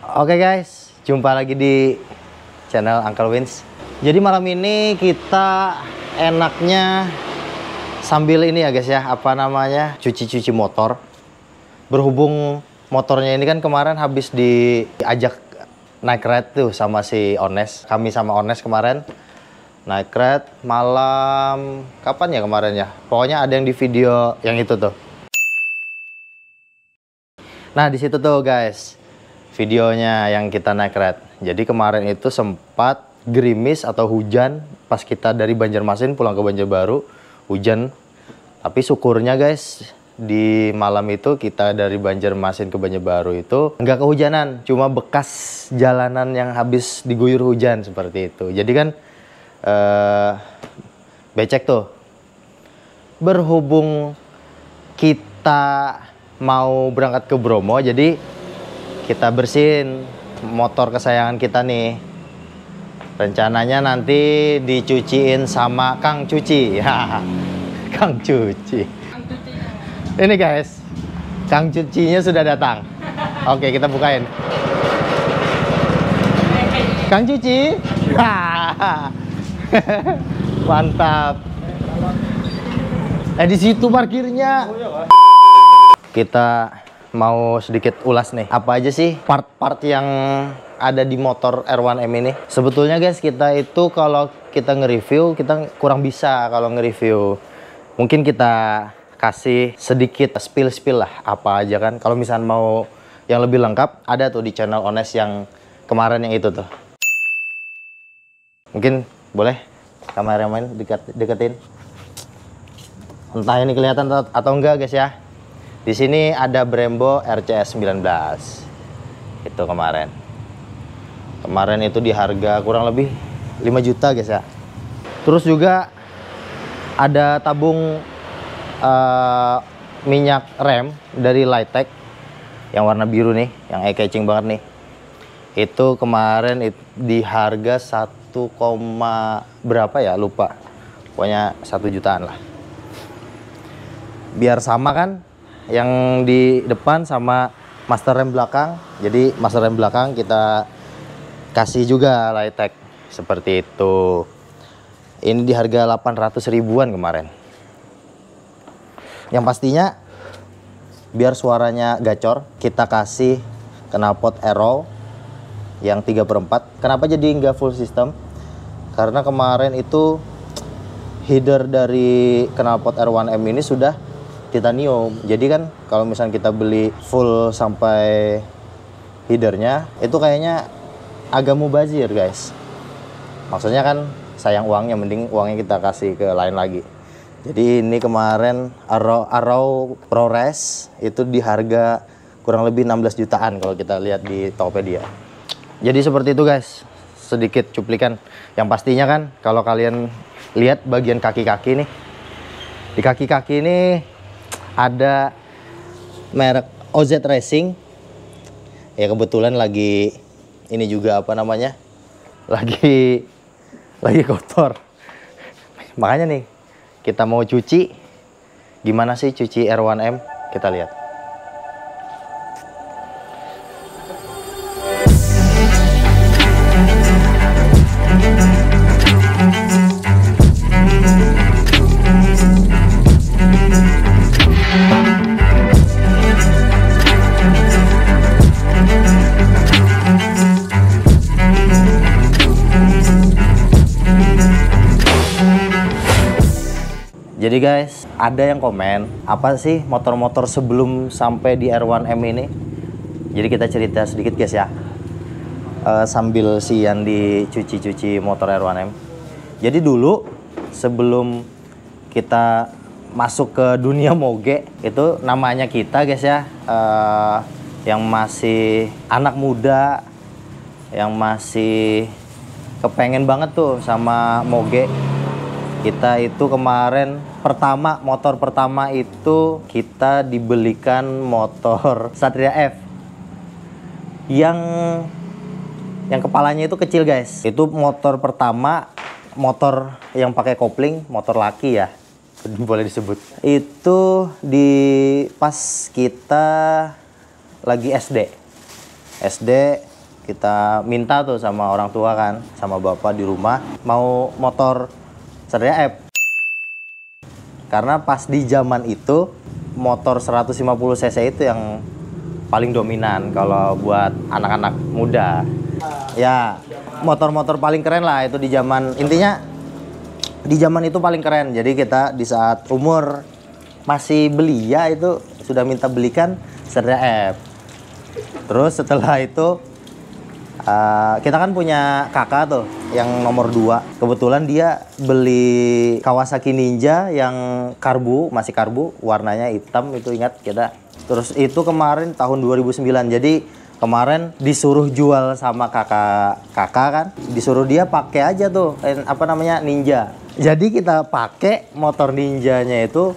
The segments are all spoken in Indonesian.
Oke guys, jumpa lagi di channel Uncle Wins. Jadi malam ini kita enaknya sambil ini ya guys ya, apa namanya, cuci-cuci motor. Berhubung motornya ini kan kemarin habis diajak naik ride tuh sama si Ones. Kami sama Ones kemarin naik ride malam, kapan ya kemarin ya? Pokoknya ada yang di video yang itu tuh. Nah di situ tuh guys, videonya yang kita naik ride. Jadi kemarin itu sempat gerimis atau hujan pas kita dari Banjarmasin pulang ke Banjarbaru, hujan. Tapi syukurnya guys, di malam itu kita dari Banjarmasin ke Banjarbaru itu nggak kehujanan, cuma bekas jalanan yang habis diguyur hujan seperti itu. Jadi kan becek tuh. Berhubung kita mau berangkat ke Bromo, jadi kita bersihin motor kesayangan kita nih. Rencananya nanti dicuciin sama Kang Cuci. Ya, Kang Cuci. Ini guys, Kang Cucinya sudah datang. Oke, kita bukain. Kang Cuci. Mantap. Di situ parkirnya. Kita mau sedikit ulas nih, apa aja sih part-part yang ada di motor R1M ini. Sebetulnya guys, kita itu kalau kita nge-review, kita kurang bisa kalau nge-review. Mungkin kita kasih sedikit spill-spill lah, apa aja kan. Kalau misalnya mau yang lebih lengkap, ada tuh di channel Ones yang kemarin yang itu tuh. Mungkin boleh kameramen deketin. Entah ini kelihatan atau enggak guys ya. Di sini ada Brembo RCS 19. Itu kemarin. Kemarin itu di harga kurang lebih 5 juta guys ya. Terus juga ada tabung minyak rem dari Lightech yang warna biru nih, yang eye-catching banget nih. Itu kemarin di harga 1, berapa ya, lupa. Pokoknya 1 jutaan lah. Biar sama kan yang di depan sama master rem belakang. Jadi master rem belakang kita kasih juga Lightech seperti itu. Ini di harga 800 ribuan kemarin. Yang pastinya biar suaranya gacor, kita kasih knalpot Arrow yang 3/4. Kenapa jadi nggak full system? Karena kemarin itu header dari knalpot R1M ini sudah titanium. Jadi kan kalau misalnya kita beli full sampai headernya, itu kayaknya agak mubazir guys. Maksudnya kan sayang uangnya, mending uangnya kita kasih ke lain lagi. Jadi ini kemarin Arrow ProRes itu di harga kurang lebih 16 jutaan kalau kita lihat di Tokopedia. Jadi seperti itu guys, sedikit cuplikan. Yang pastinya kan kalau kalian lihat bagian kaki-kaki nih, di kaki-kaki ini ada merek OZ Racing. Ya kebetulan lagi ini juga apa namanya, lagi kotor. Makanya nih kita mau cuci. Gimana sih cuci R1M? Kita lihat. Jadi guys, ada yang komen, apa sih motor-motor sebelum sampai di R1M ini? Jadi kita cerita sedikit guys ya, sambil sian dicuci-cuci motor R1M. Jadi dulu sebelum kita masuk ke dunia moge, itu namanya kita guys ya, yang masih anak muda, yang masih kepengen banget tuh sama moge. Kita itu kemarin motor pertama itu kita dibelikan motor Satria F yang kepalanya itu kecil guys. Itu motor pertama, motor yang pakai kopling, motor laki ya, boleh disebut. Itu pas kita lagi SD kita minta tuh sama orang tua kan, sama bapak di rumah, mau motor Satria F. Karena pas di zaman itu, motor 150 cc itu yang paling dominan kalau buat anak-anak muda. Ya, motor-motor paling keren lah itu di zaman, intinya di zaman itu paling keren. Jadi kita di saat umur masih belia itu sudah minta belikan Satria F. Terus setelah itu kita kan punya kakak tuh yang nomor 2. Kebetulan dia beli Kawasaki Ninja yang karbu, masih karbu, warnanya hitam itu, ingat kita. Terus itu kemarin tahun 2009. Jadi kemarin disuruh jual sama kakak kan, disuruh dia pakai aja tuh apa namanya, Ninja. Jadi kita pakai motor Ninjanya itu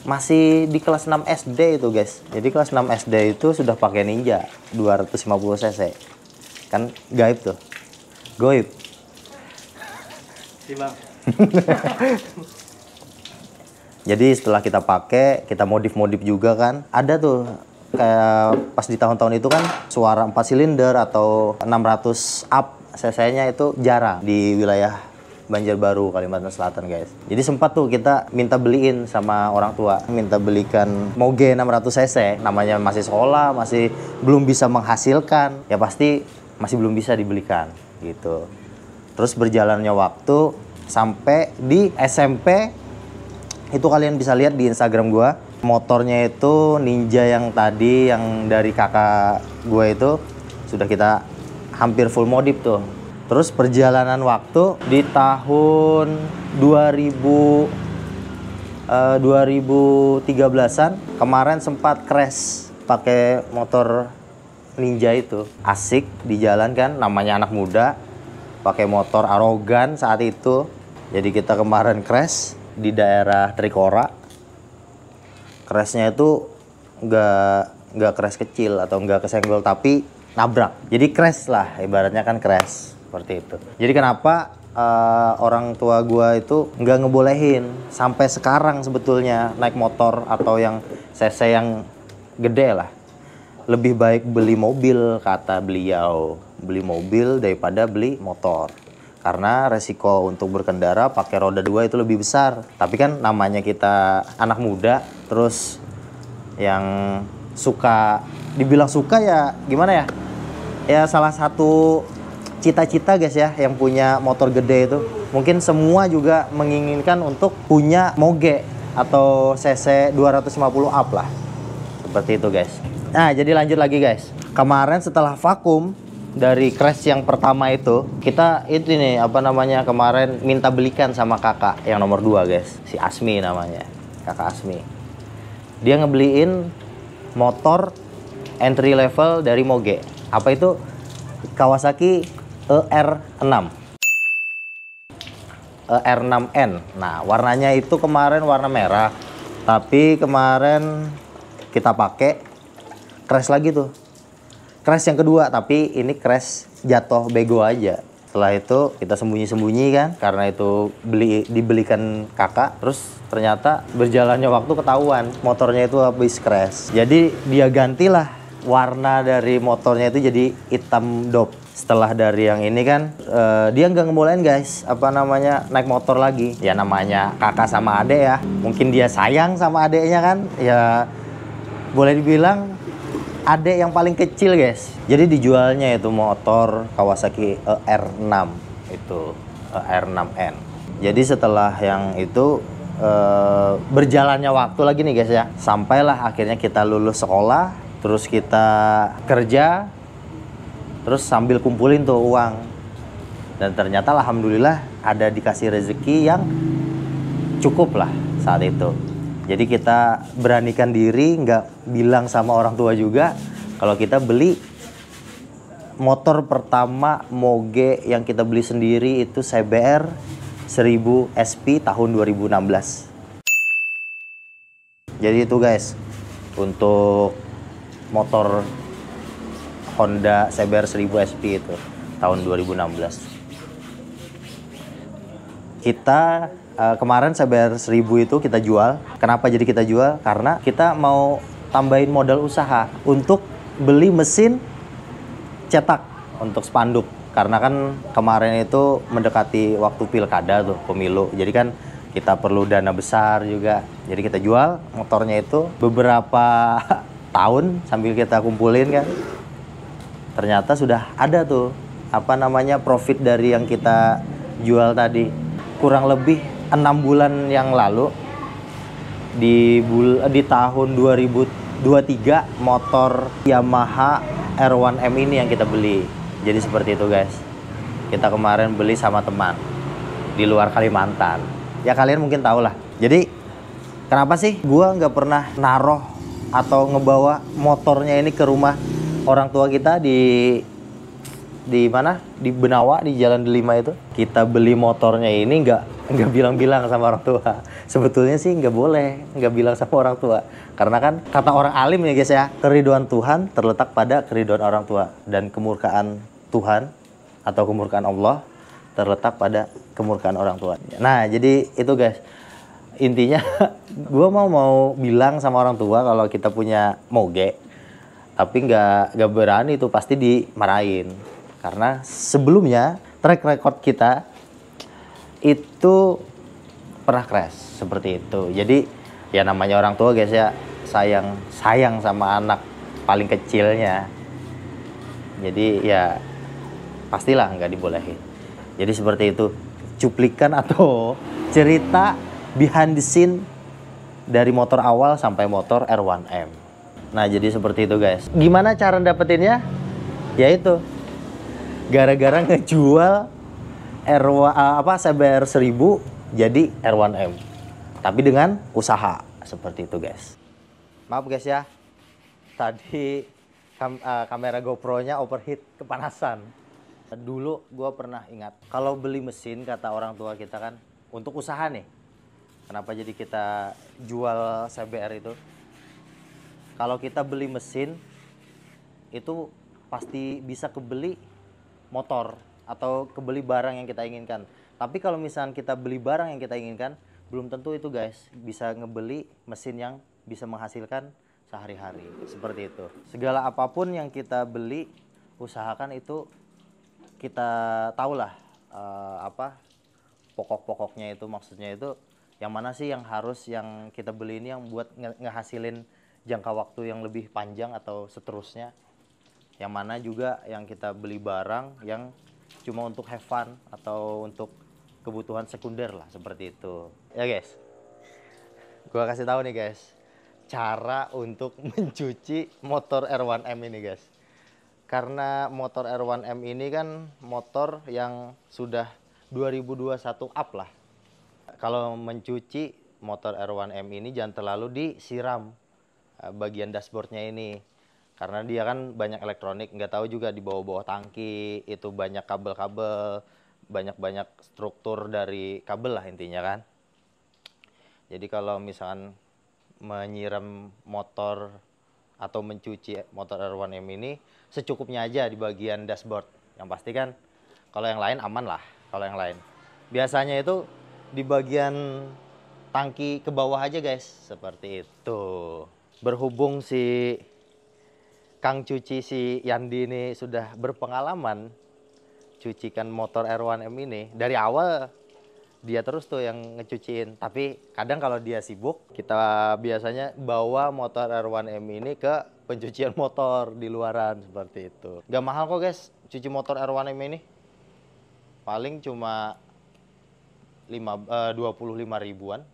masih di kelas 6 SD itu guys. Jadi kelas 6 SD itu sudah pakai Ninja 250 cc. Kan gaib tuh, goib. Si bang. Jadi setelah kita pakai, kita modif juga kan. Ada tuh kayak pas di tahun-tahun itu kan suara 4 silinder atau 600 up cc-nya itu jarang di wilayah Banjarbaru, Kalimantan Selatan guys. Jadi sempat tuh kita minta beliin sama orang tua, minta belikan Moge 600 cc. Namanya masih sekolah, masih belum bisa menghasilkan, ya pasti masih belum bisa dibelikan gitu. Terus berjalannya waktu sampai di SMP itu, kalian bisa lihat di Instagram gua, motornya itu Ninja yang tadi yang dari kakak gua itu sudah kita hampir full modif tuh. Terus perjalanan waktu di tahun 2013-an kemarin sempat crash pakai motor Ninja itu. Asik di jalan kan, namanya anak muda pakai motor arogan saat itu. Jadi kita kemarin crash di daerah Trikora. Crashnya itu nggak crash kecil atau nggak kesenggol, tapi nabrak. Jadi crash lah, ibaratnya kan crash seperti itu. Jadi kenapa orang tua gua itu nggak ngebolehin sampai sekarang sebetulnya naik motor atau yang cc yang gede lah. Lebih baik beli mobil, kata beliau. Beli mobil daripada beli motor. Karena resiko untuk berkendara pakai roda 2 itu lebih besar. Tapi kan namanya kita anak muda, terus yang suka, dibilang suka ya gimana ya? Ya salah satu cita-cita guys ya, yang punya motor gede itu. Mungkin semua juga menginginkan untuk punya Moge atau cc 250 up lah. Seperti itu guys. Nah, jadi lanjut lagi guys. Kemarin setelah vakum dari crash yang pertama itu, kita itu nih apa namanya, kemarin minta belikan sama kakak yang nomor 2 guys. Si Asmi namanya, kakak Asmi. Dia ngebeliin motor entry level dari Moge. Apa itu? Kawasaki ER6. ER6N. Nah, warnanya itu kemarin warna merah. Tapi kemarin kita pakai crash lagi tuh. Crash yang kedua, tapi ini crash jatuh bego aja. Setelah itu kita sembunyi-sembunyi kan, karena itu dibelikan kakak. Terus ternyata berjalannya waktu ketahuan motornya itu habis crash. Jadi dia gantilah warna dari motornya itu jadi hitam dop. Setelah dari yang ini kan dia nggak ngebolehin guys, apa namanya, naik motor lagi. Ya namanya kakak sama adek ya, mungkin dia sayang sama adeknya kan, ya boleh dibilang adek yang paling kecil guys. Jadi dijualnya itu motor Kawasaki ER6 itu, ER6N. Jadi setelah yang itu berjalannya waktu lagi nih guys ya, sampailah akhirnya kita lulus sekolah, terus kita kerja, terus sambil kumpulin tuh uang. Dan ternyata alhamdulillah ada dikasih rezeki yang cukup lah saat itu. Jadi kita beranikan diri, nggak bilang sama orang tua juga kalau kita beli motor pertama Moge yang kita beli sendiri itu CBR 1000 SP tahun 2016. Jadi itu guys, untuk motor Honda CBR 1000 SP itu tahun 2016. Kita kemarin CBR 1000 itu kita jual. Kenapa jadi kita jual? Karena kita mau tambahin modal usaha untuk beli mesin cetak untuk spanduk. Karena kan kemarin itu mendekati waktu pilkada tuh, pemilu. Jadi kan kita perlu dana besar juga. Jadi kita jual motornya itu beberapa tahun sambil kita kumpulin kan. Ternyata sudah ada tuh apa namanya profit dari yang kita jual tadi. Kurang lebih 6 bulan yang lalu di tahun 2023 motor Yamaha R1M ini yang kita beli. Jadi seperti itu guys. Kita kemarin beli sama teman di luar Kalimantan. Ya kalian mungkin tahu lah. Jadi kenapa sih gua nggak pernah naruh atau ngebawa motornya ini ke rumah orang tua kita di mana? Di Benawa, di Jalan Delima itu. Kita beli motornya ini nggak bilang-bilang sama orang tua. Sebetulnya sih nggak boleh nggak bilang sama orang tua. Karena kan kata orang alim ya guys ya, keriduan Tuhan terletak pada keriduan orang tua. Dan kemurkaan Tuhan atau kemurkaan Allah terletak pada kemurkaan orang tua. Nah jadi itu guys. Intinya gue mau bilang sama orang tua kalau kita punya moge. Tapi nggak berani tuh, pasti dimarahin. Karena sebelumnya track record kita itu pernah crash seperti itu. Jadi ya namanya orang tua guys ya, sayang sama anak paling kecilnya. Jadi ya pastilah nggak dibolehin. Jadi seperti itu cuplikan atau cerita behind the scene dari motor awal sampai motor R1M. Nah jadi seperti itu guys. Gimana cara dapetinnya? Yaitu gara-gara ngejual CBR 1000 jadi R1M, tapi dengan usaha seperti itu guys. Maaf guys ya, tadi kamera GoPro-nya overheat, kepanasan. Dulu gue pernah ingat kalau beli mesin, kata orang tua kita kan untuk usaha nih. Kenapa jadi kita jual CBR itu? Kalau kita beli mesin itu pasti bisa kebeli motor atau kebeli barang yang kita inginkan. Tapi kalau misalnya kita beli barang yang kita inginkan, belum tentu itu guys bisa ngebeli mesin yang bisa menghasilkan sehari-hari. Seperti itu. Segala apapun yang kita beli, usahakan itu kita tahulah pokok-pokoknya itu, maksudnya itu yang mana sih yang harus yang kita beli ini yang buat ngehasilin jangka waktu yang lebih panjang atau seterusnya. Yang mana juga yang kita beli barang yang cuma untuk have fun atau untuk kebutuhan sekunder lah, seperti itu. Ya guys, gua kasih tahu nih guys, cara untuk mencuci motor R1M ini guys. Karena motor R1M ini kan motor yang sudah 2021 up lah. Kalau mencuci motor R1M ini jangan terlalu disiram bagian dashboardnya ini. Karena dia kan banyak elektronik, nggak tahu juga di bawah-bawah tangki itu banyak kabel-kabel, banyak struktur dari kabel lah intinya kan. Jadi kalau misalkan menyiram motor atau mencuci motor R1M ini secukupnya aja di bagian dashboard. Yang pasti kan kalau yang lain aman lah. Kalau yang lain biasanya itu di bagian tangki ke bawah aja guys, seperti itu. Berhubung si Kang Cuci si Yandi ini sudah berpengalaman cucikan motor R1M ini dari awal, dia terus tuh yang ngecuciin. Tapi kadang kalau dia sibuk, kita biasanya bawa motor R1M ini ke pencucian motor di luaran, seperti itu. Gak mahal kok guys cuci motor R1M ini, paling cuma 25 ribuan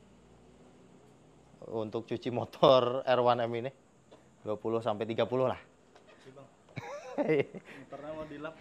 untuk cuci motor R1M ini. 20 sampai 30 lah. Motornya mau dilap.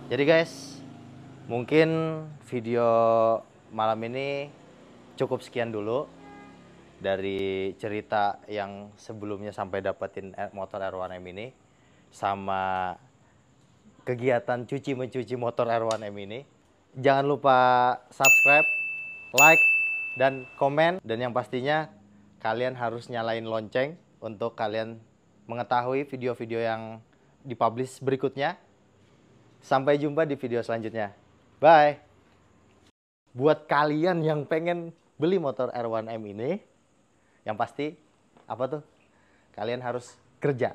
Jadi guys, mungkin video malam ini cukup sekian dulu dari cerita yang sebelumnya sampai dapetin motor R1M ini, sama kegiatan cuci-mencuci motor R1M ini. Jangan lupa subscribe, like, dan komen. Dan yang pastinya kalian harus nyalain lonceng untuk kalian mengetahui video-video yang dipublish berikutnya. Sampai jumpa di video selanjutnya. Bye. Buat kalian yang pengen beli motor R1M ini, yang pasti apa tuh? Kalian harus kerja.